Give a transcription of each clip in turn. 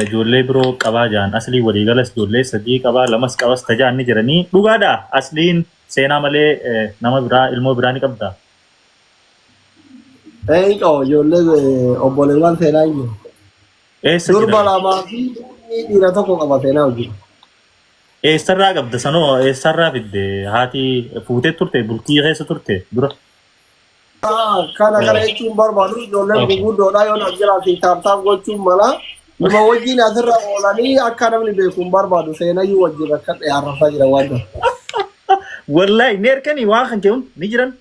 ijoollee biroo qabaa jiran aslii waliigalas ijoollee sadii qabaa lamas qabas tajaan ni jiranii dhugaadha asliin seenaa malee nama biraa ilmoo biraa ni qabda. Ijoollee obboleewwan seenaa hin jiru. Durba lamaa fi dhiira tokko qaba seenaa hojii. Eessarraa qabda sanoo eessarraa fidde haati fuutee turte bultii keessa turte dura. Kana jechuun barbaadu ijoolleen guguddoodhaa yoo na jiraate taaptaaf gochuun mala. Nama wajjin asirra oolanii akka namni beekuun barbaadu seenayyuu wajjin akka dhiyaarrafaa jira waan ta'eef. Wallahi ni erganii waan kan jedhuun ni jiran.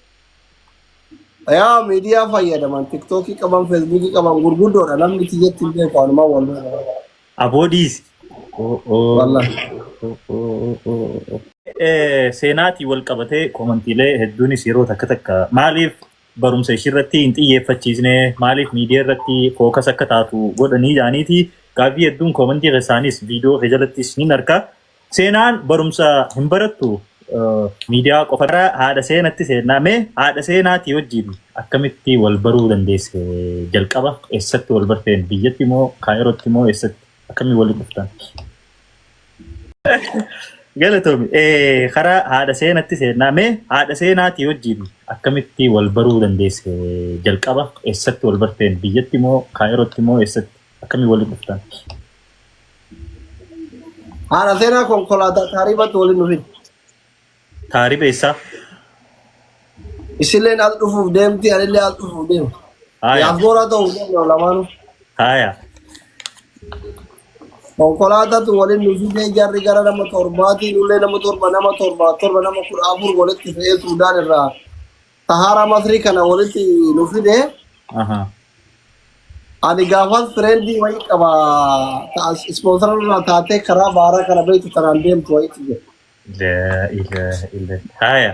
Yaa miidiyaa fayyadaman tiktookii qaban feesbuukii qaban gurguddoodha namni tiyyatti hin beeku walumaa waluma. Aboodiis. Seenaatii wal qabatee komantiilee hedduunis yeroo takka maaliif barumsa ishirratti hin xiyyeeffachiisne maaliif miidiyaa irratti fookas akka taatu godhanii jaaniiti gaaffii hedduun komantii keessaanis viidiyoo keessalattis ni arka. Seenaan barumsa hin barattu miidiyaa qofarraa haadha seenatti seenaame haadha seenaatii wajjin akkamitti wal baruu dandeesse jalqaba eessatti wal barteen biyyatti moo kaayirootti moo eessatti akkamii waliin dhuftan? Galatoomii karaa haadha seenatti seenaame haadha seenaatii wajjin akkamitti wal baruu dandeesse jalqaba eessatti wal barteen biyyatti moo kaayirootti moo eessatti akkamii waliin dhuftan? Haadha seenaa konkolaataa taaribatti waliin dhufin. Taariba eessaa? Isilleen as dhufuuf deemti anillee as dhufuuf deemu. Yaafooraa ta'uu deemu lamaanuu. Haaya. Konkolaataa waliin dhufee jarri gara nama torbaatii nullee nama torba nama 14 walitti fe'ee Suudaan irraa Sahara Masrii kana walitti dhufee. Ani gaafas friendii wayii qaba ispoonsara irraa taatee karaa baaraa kana beektu kanaan deemtu wayiitti jira. Haaya.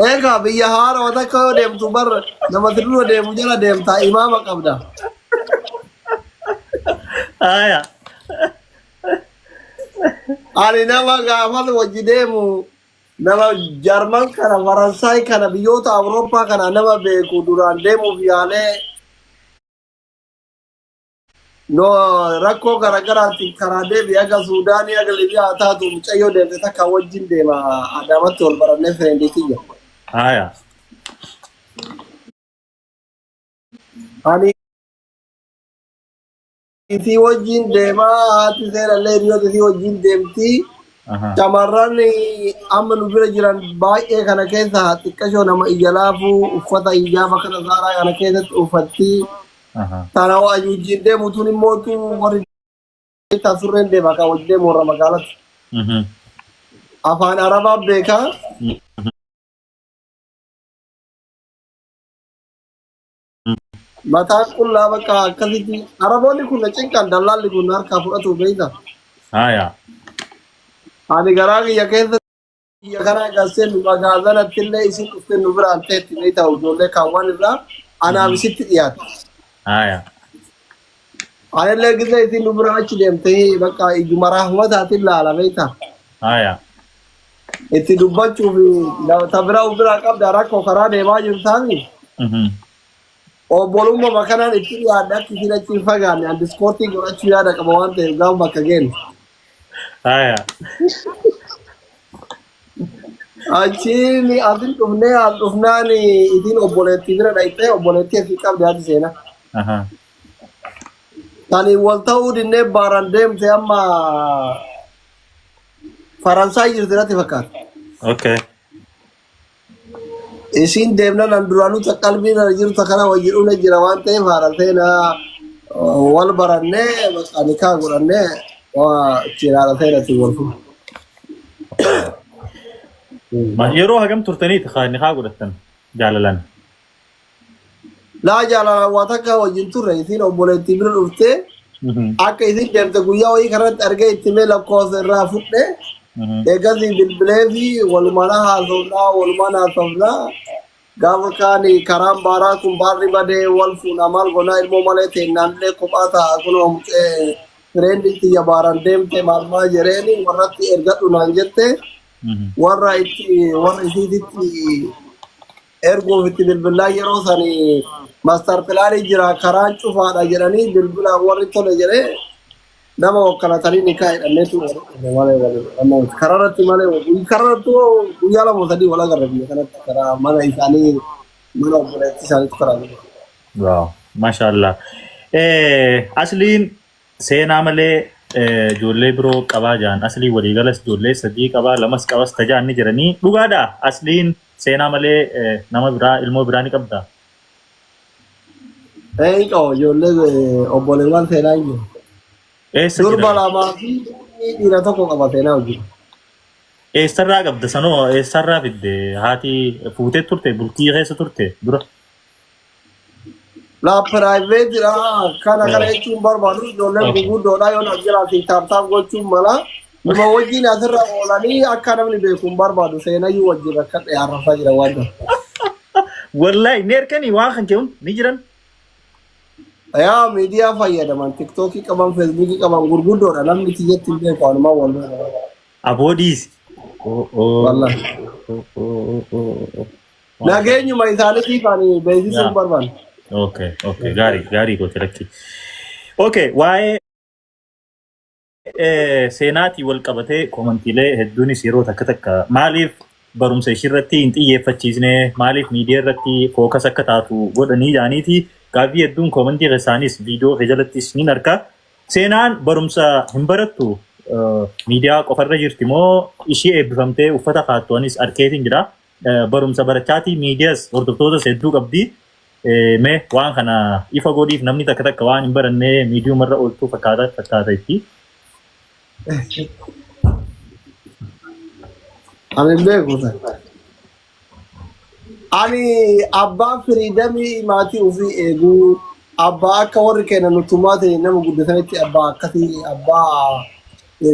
Egaa biyya haara wata akka yoo deemtu bar nama dura deemu jala deemtaa imaama qabda. Haaya. Ani nama gaafas wajji deemu nama Jarman kana Faransaay kana biyyoota Awurooppaa kana nama beeku duraan deemuuf yaalee no rakkoo garagaraatti karaa deebi aga Suudaanii aga Libiyaa taatu mucayyoo deemte takka wajjin deema Adaamatti wal barannee fireendiitti jira. Haaya. Ani isii wajjin deemaa haati seerallee hiriyoota isii wajjin deemtii. Shamarran amma nu bira jiran baay'ee kana keessa xiqqashoo nama ija laafuu uffata ijaaba kana saaraa kana keessatti uffattii. Tana wajjin deemu tun immoo warri tasurreen deema kan wajjin deemu warra magaalatti. Afaan Arabaa beekaa. Mataan qullaa bakka akkasitti Araboonni kun cinqan dallaalli kun harkaa fudhatu beeyta. Haaya. Ani garaa kiyya keessa kiyya kana gaaseen magaazanatti illee isin dhuftee nu biraan ta'etti beeyta ijoollee kaawwan irraa anaaf isitti dhiyaata. Haaya. Anillee gisee isin nu biraan achi deemtee bakka ijuma rahmataatiin laala beeyta. Haaya. Itti dubbachuuf tabiraa biraa qabda rakkoo karaa deemaa jirtaani. Obbolummaa makanaan itti dhiyaadha akka isin achi hin fagaanne an diskoortii godhachuu yaada qaba waan ta'eef gaafa bakka geenu. Haaya. Achiin asin dhufnee as dhufnaan isin obboleettii bira dhaqxee obboleettii asii qabdi haati seenaa. Tani wal ta'uu dinnee baaraan deemte amma Faransaay jirti natti fakkaata. Okay. Isin deemnan an duraanuu qalbiin jirtu kana wajjin dhufne jira waan ta'eef haadha seenaa wal barannee bakka nikaa godhannee haadha seenatti wal fuudhu. Yeroo hagam turtanii nikaa godhattan jaalalan? Laa jaalalan waa takka wajjin turre isin obboleettii bira dhuftee akka isin deemte guyyaa wayii kanatti argee itti mee lakkoofsa irraa fudhee eegasii bilbilee fi walumaan haasofnaa gaafa kaani karaan baaraa kun baarri badee wal fuuna maal gonaa ilmoo malee teennaallee kophaa ta'a kun mucee fireendii xiyya baaraan deemte maal jereeni warratti ergadhu naan jette warra isiititti erguuf itti bilbilaa yeroo sanii maastar pilaanii jira karaan cufaadha jedhanii bilbilaan warri tole jedhee nama wakkalatanii ni kaa'e dhalleetu malee waliin karaarratti malee karaarratti guyyaa lama sadii wal agarra biyya kanatti karaa mana isaanii mana obboleetti isaaniitu karaa. Waaw, mashallah. Asliin seenaa malee ijoollee biroo qabaa jiran aslii waliigalas ijoollee sadii qabaa lamas qabas tajaan ni jiranii dhugaadha. Asliin seenaa malee nama biraa ilmoo biraa ni qabda. Qaba ijoollee obboleewwan seenaa hin jiru. Durba lamaa fi dhiira tokko qaba seenaa hojii. Eessarraa qabda sanoo eessarraa fidde haati fuutee turte bultii keessa turte dura. La private kana jechuun barbaadu ijoolleen guguddoodha yoo nas jiraate taaptaaf gochuun mala nama wajjin asirra oolanii akka namni beekuun barbaadu seenayyuu wajjin akka dhiyaarrafaa jira waan ta'eef. Wallahi ni erkanii waan kan keewun ni jiran. Yaa miidiyaa fayyadaman tiktookii qaban feesbuukii qaban gurguddoodha namni tiyyatti hin beeku walumaa wal aboodiis. Wallahi. Nageenyuma isaaniitiif ani beeksisuun barbaadu. Okay, gari gote rakki. Okay, waa'ee seenaatii wal qabatee komantiilee hedduunis yeroo takka maaliif barumsa ishirratti hin xiyyeeffachiisne maaliif miidiyaa irratti fookas akka taatu godhanii jaaniiti gaaffii hedduun komantii keessaanis viidiyoo keessalattis ni arka. Seenaan barumsa hin barattu miidiyaa qofarra jirti moo ishii eebbifamtee uffata kaattuanis arkeetiin jira. Barumsa barachaati miidiyaas hordoftoota hedduu qabdi. Me waan kana ifa godhiif namni takka waan hin barannee miidiyuumarra ooltuu fakkaata itti. Ani beeku ani abbaa firiidamii maatii ofii eeguu abbaa akka warri keenya nutumaa ta'e nama guddatanitti abbaa akkasii abbaa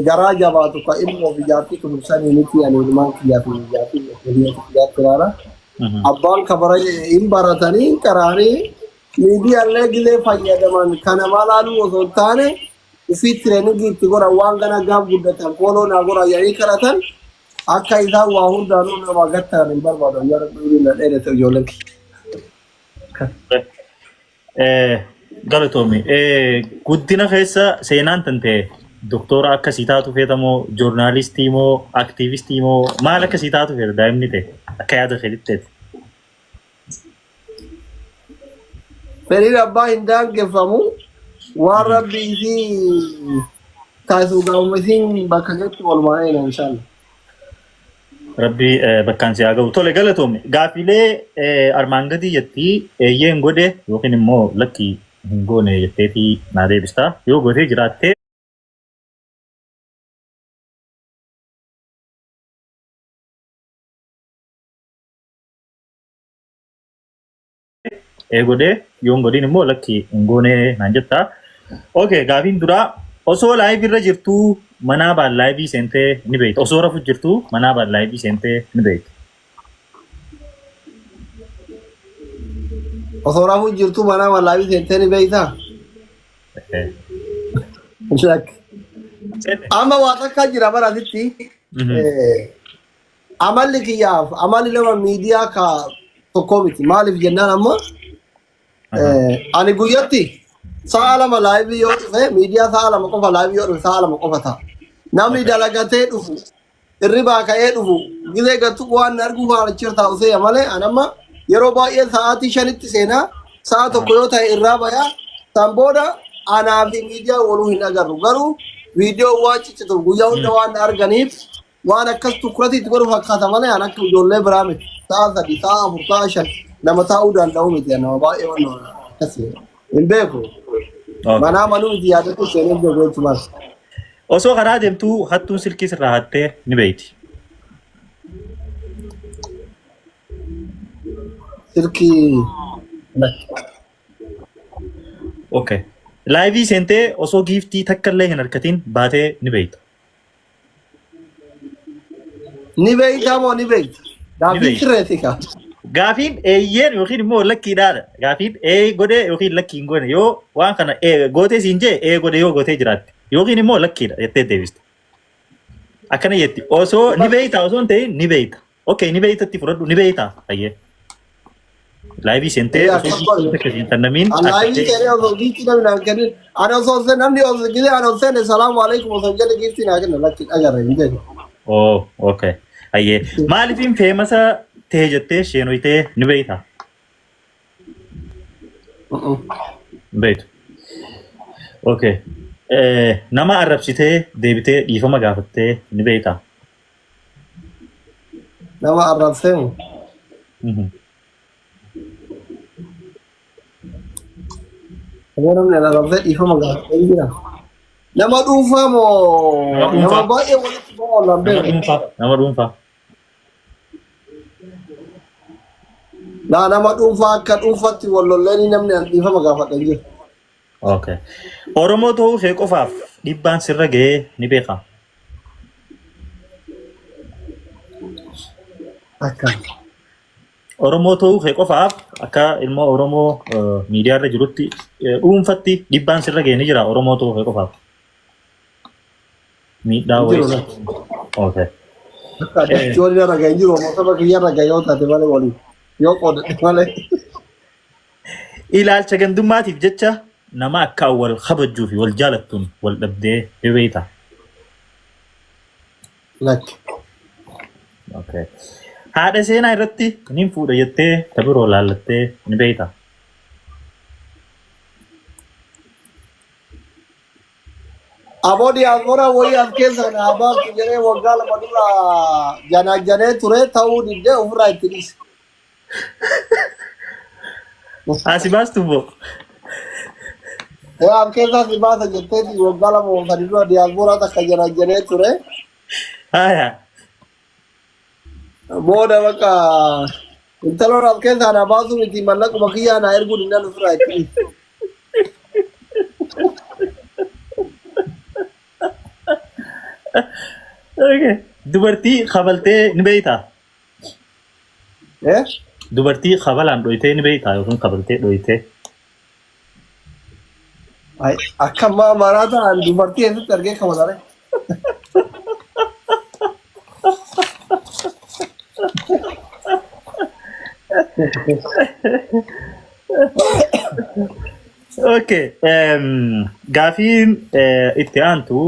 garaa jabaatu ka ilma ofii jaartii kunuunsanii miti ani ilmaan kiyyaa fi jaartii ilaala. Abbaan kabara hin baratanii karaanii miidiyaalee gilee fayyadaman kana malaaluu osoo hin taane ofii tireeningii itti godhan waan gana gaaf guddatan kooloo naa godhan yaa'ii kadhatan akka isaan waa hundaanuu nama gattan hin barbaadan yeroo dhuunfaa na dheerate ijoolleen. Galatoomi guddina keessa seenaan tante doktora akkasii taatu feetamoo joornaalistii moo aktiivistii moo maal akkasii taatu feeta daa'imni ta'e akka yaada fedhitteeti. Fedhiin abbaa hin daangeffamu waan rabbii fi taasisuu gaafumasiin bakka geetti walumaa eena inshaalla. Rabbi bakkaan si haa ga'u. Tole galatoomi gaaffilee armaan gadii jettii eeyyeen godhe yookiin immoo lakki hin goone jetteetii naa deebistaa yoo gootee jiraattee. Godhe yoon godhin immoo lakki hin goone naan jettaa. Okay, gaaffiin duraa osoo laayivii irra jirtuu manaa baan laayivii seentee ni beekta. Osoo rafu jirtuu manaa baan laayivii seentee ni beekta. Osoo rafu jirtuu manaa baan laayivii seentee ni beektaa? Amma waa takka jira baratitti amalli kiyyaaf amalli nama miidiyaa ka tokko miti maaliif jennaan amma ani guyyatti sa'a lama laayivii yoo dhufe miidiyaa sa'a lama qofa laayivii yoo dhufe sa'a lama qofa ta'a. Namni dalagatee dhufu irribaa ka'ee dhufu gilee gattu waan arguu haala cirtaa usee malee anamma yeroo baay'ee sa'aatii 5tti seenaa sa'a tokko yoo ta'e irraa bayaa san booda anaa fi miidiyaa waluu hin agarru garuu viidiyoo waan ciccitu guyyaa hunda waan arganiif waan akkas tukuratiitti godhu fakkaata malee an akka ijoollee biraa miti sa'a 3 sa'a 4 sa'a 5 nama ta'uu danda'u miti nama baay'ee waan akkasii hin beeku. Manaa manuu miti yaadatu seenee beeku maas. Osoo karaa deemtuu hattuun silkii sirraa hattee ni beekti. Silkii. Okay. Laayivii seentee osoo giiftii takka illee hin harkatiin baatee ni beekta. Ni beektaa moo ni beekta? Gaafiin sirreetti kaa. Gaafiin eeyyeen yookiin immoo lakkiidhaadha. Gaafiin ee godhee yookiin lakkii hin goone yoo waan kana gootee siin jee ee godhee yoo gootee jiraatte yookiin immoo lakkiidha jettee deebiste. Akkana jetti osoo ni beektaa osoo hin ta'in ni beekta. Okay ni beektatti fudhadhu ni beektaa fayyee. Laayivii seentee osoo akka seentannamiin Laayivii seenee osoo giiftii namni naan kennin. Ani osoo seen namni osoo gilee ani osoo seene salaamu alaikum osoo jedhe giiftii naa kenna lakki agarre hin jedhu. Oh, okay. Ayyee. Maaliifin feemasa ta'e jettee sheenoytee ni beeyta? Beeytu. Okay. Nama arrabsitee deebitee dhiifama gaafattee ni beeyta? Nama arrabseemu. Namni arrabsee dhiifama gaafatee jira. Nama dhuunfaa moo nama baay'ee walitti ba'uudhaan beeku. Nama dhuunfaa. Nama dhuunfaa akka dhuunfaatti wallolleen namni dhiifama gaafatan jiru. Okay. Oromoo ta'uu kee qofaaf dhiibbaan sirra ga'ee ni beekaa? Akka. Oromoo ta'uu kee qofaaf akka ilma Oromoo miidiyaarra jirutti dhuunfatti dhiibbaan sirra ga'ee ni jira Oromoo ta'uu kee qofaaf. Miidhaa wayii. Okay. Akka jechuun irra ga'ee jiru mootota kiyyarra ga'ee yoo taate malee waliin yoo qoodate malee. Ilaalcha gandummaatiif jecha nama akka wal kabajuu fi wal jaalattuun wal dhabdee ni beeyta. Lakki. Okay. Haadha seenaa irratti nin fuudha jettee tabiroo laallattee ni beeyta. Aboodi aangora wayii as keessa dhaabaa jedhee waggaa lama dura janaajanee ture ta'uu diddee ofirraa itti dhiise. Asi baastu boo. As keessa si baasa jetteeti waggaa lama sadi dura diyaasporaa takka janaajanee ture. Haya. Booda bakka intaloon as keessa na baasu miti mallaquma kiyyaa na erguun hin danda'u ofirraa itti dhiise. Okay. Dubartii kabaltee ni beeyta? Dubartii kabalaan dhoyitee ni beeyta yookiin kabaltee dhoyitee? Akka maraa ta'an dubartii eessatti argee kabalare. Okay. Gaafiin itti aantu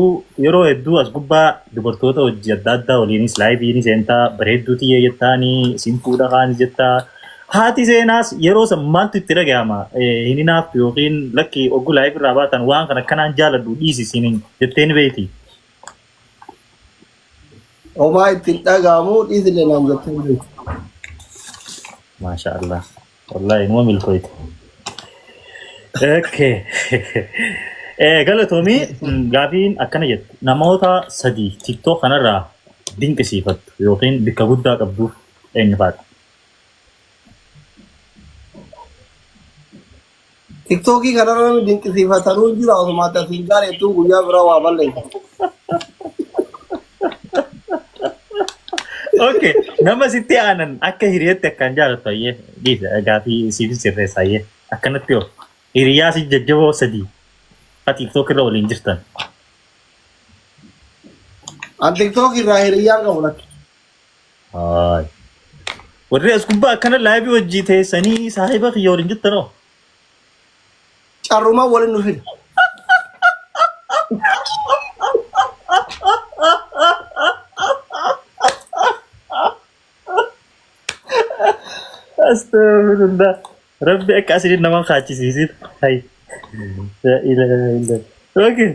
yeroo hedduu as gubbaa dubartoota hojii adda addaa waliinis laayiviin seentaa bareedduu tiyyee jettaanii siin fuudha kaan jettaa. Haati seenaas yeroo san maaltu itti dhaga'ama? Hin hinaaftu yookiin lakki oggu laayivii irraa baatan waan kana akkanaan jaaladhu dhiisi siin jettee ni beeyti. Homaa ittiin dhaga'amu dhiisillee naan jettee ni beeyti. Masha Allah. Wallahi numa milkoyti. Okay. Galatoomii gaafiin akkana jettu namoota sadii TikTok kanarraa dinqisiifattu yookiin bakka guddaa qabduuf eenyu faadha? TikTokii kanarra dinqisiifatanuu jira osuma tasiin gaareettuun guyyaa biraa waa balleessa. Okay. Nama sitti aanan akka hiriyetti akkaan jaalattu ayyee dhiisa gaafii siifis sirreessa ayyee akkanatti yoo. Hiriyaa si jajjaboo sadii TikTok irra waliin jirtan. An TikTok irraa hiriyaa qabu lakki. Haay. Warri as gubbaa akkana laayivii wajjii teessanii saahiba kiyya waliin jirtanoo? Carrumaa waliin nu fida. Astaghfirullah. Rabbi akka asiriin nama kaachisiisit. Hay. La ilaha illa. Okay.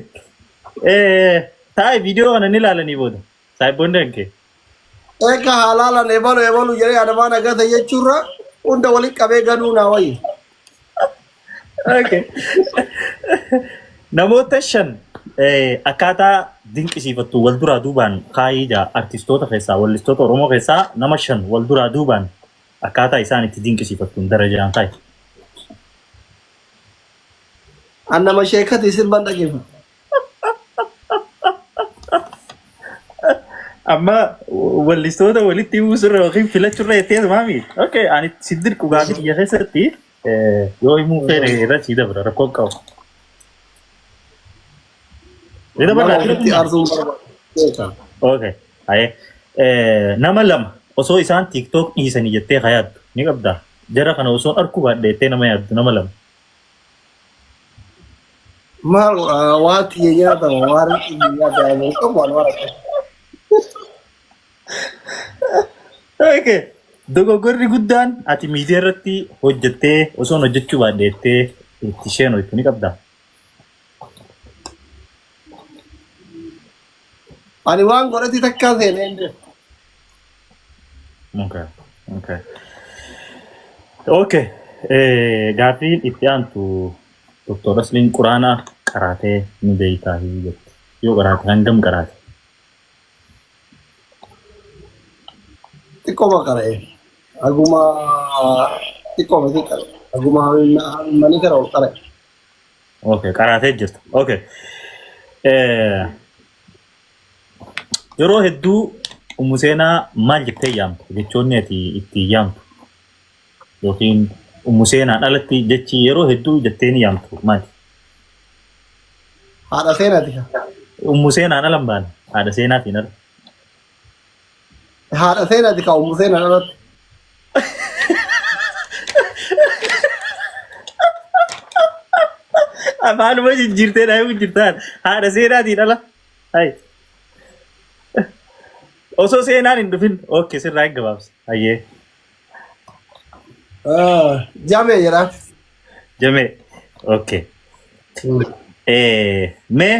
Taa'e viidiyoo kana ni ilaalanii booda. Saahiboonni danke. Eka halaala ebalu jedhee adamaan agata jechuurra hunda walitti qabee gaduu naa wayyi. Okay. Namoota shan akkaataa dinqisiifattu wal duraa duubaan kaayii jaa artistoota keessaa wallistoota Oromoo keessaa nama shan wal duraa duubaan akkaataa isaan itti dinqisiifattuun darajaan kaayi. An nama sheekati sirban dhageeffatu. Amma wallistoota walitti uusirra yookiin filachurra jettees maami? Okay, ani siddir dhugaafii biyya keessatti yoo himuu feene irra sii dabra rakkoo qabu. Okay. Nama lama osoo isaan TikTok dhiisanii jettee hayaattu ni qabdaa jara kana osoo arku baadheettee nama yaaddu nama lama. Mal waati nyaata waari nyaata ani ko wal wara. Okay. Dogoggorri guddaan ati miidiyaa irratti hojjettee osoo hojjechuu baadheettee itti isheen ho'itu ni qabdaa? Ani waan godhati takkaa seenee hin jiru. Okay. Okay. Okay. Gaafiin itti aantu Dr. Asliin Quraanaa qaraatee ni beektaa jetti. Yoo qaraate hangam qaraate? Xiqqoo qara'ee. Aguma xiqqoo miti qara'e. Aguma mani qara'u qara'e. Okay, qaraatee jirta. Okay. Yeroo hedduu Ummu Seenaa maal jettee yaamtu? Jechoonni ati itti yaamtu yookiin Ummu Seenaan alatti jechi yeroo hedduu jettee ni yaamtu maali? Haadha Seenaati. Ummu Seenaan ala hin baane haadha Seenaatiin ala. Haadha Seenaati ka Ummu Seenaan alatti. Afaanuma jijjiirtee dhaayuu jirtaan haadha Seenaatiin ala. Hayi. Osoo Seenaan hin dhufin okay sirraa hin gabaabsa. Hayyee. Jamee jira. Jamee. Okay. Mee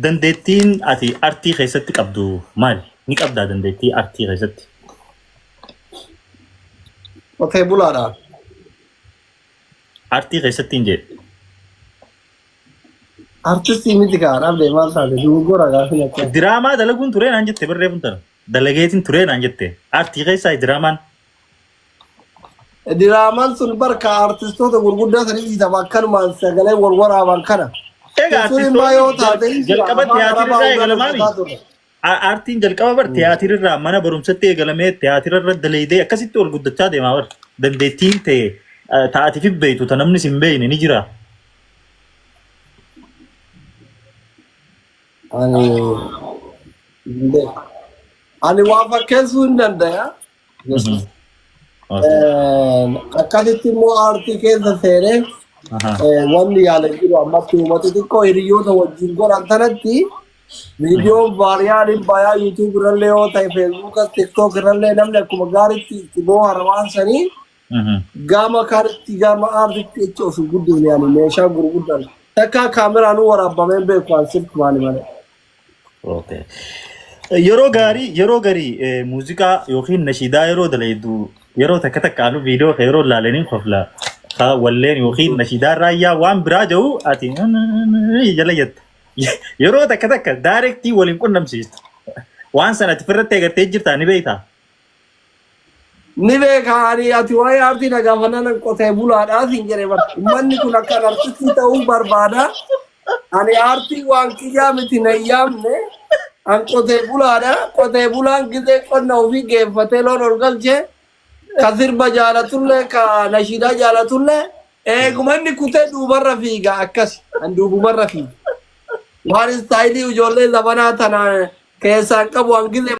dandeettiin ati artii keessatti qabdu maali? Ni qabdaa dandeettii artii keessatti? Qotee bulaadha. Artii keessatti hin jedhe. Artistii miti kaadhaaf deemaa taate duugora gaafi nyaata. Diraamaa dalaguun turee naan jette barreeffamtu tana. Dalageetiin turee naan jette. Artii keessaa diraamaan. Diraamaan sun barka artistoota gurguddaa sanii dhiitama akkanumaan sagalee wal waraaban kana. Egaa artistoota jalqaba tiyaatirri eegalamaani. Artiin jalqaba bar tiyaatirri mana barumsatti eegalamee tiyaatira irra daleedee akkasitti wal guddachaa deemaa bar. Dandeettiin ta'e taatiif hin beektu ta namni hin beekne ni jira. Ani waan fakkeessuu hin dandaya. Akkasitti immoo aartii keessa seenee wanni yaala jiru ammatti uummata xiqqoo hiriyoota wajjin godhan tanatti viidiyoon vaariyaaliin bayaa yuutuub irrallee yoo ta'e feesbuukas tiktook irrallee namni akkuma gaariitti itti booharan sanii gama kaanitti gama aartiitti jecha osoo guddifne ani meeshaa gurguddaan takka kaameraan waraabamee beeku waan sirri maali malee. Okay. Yeroo garii muuziqaa yookiin nashiidaa yeroo dalaydu yeroo takka takkaanu viidiyoo yeroo laalaniin qofla walleen yookiin nashiidaa raayyaa waan biraa jiru ati jala jetta. Yeroo takka takka daarektii waliin qunnamsiistu. Waan sanatti firratti eegattee jirtaa ni beektaa? Ni beekaa ani ati waa'ee aartii nagaafannan qotee bulaadhaa siin jedhee bara. Uummanni kun akkaan artistii ta'uu barbaada. Ani aartii waan kiyyaa miti na yaamne. An qotee bulaadha. Qotee bulaan gisee qonna ofii geeffatee loon ol galchee ka sirba jaalatullee ka nashiidaa jaalatullee eegumanni kutee duubarra fiiga akkas an duubumarra fiiga. Waan istaayilii ijoollee zamanaa tana keessaan qabu an gisee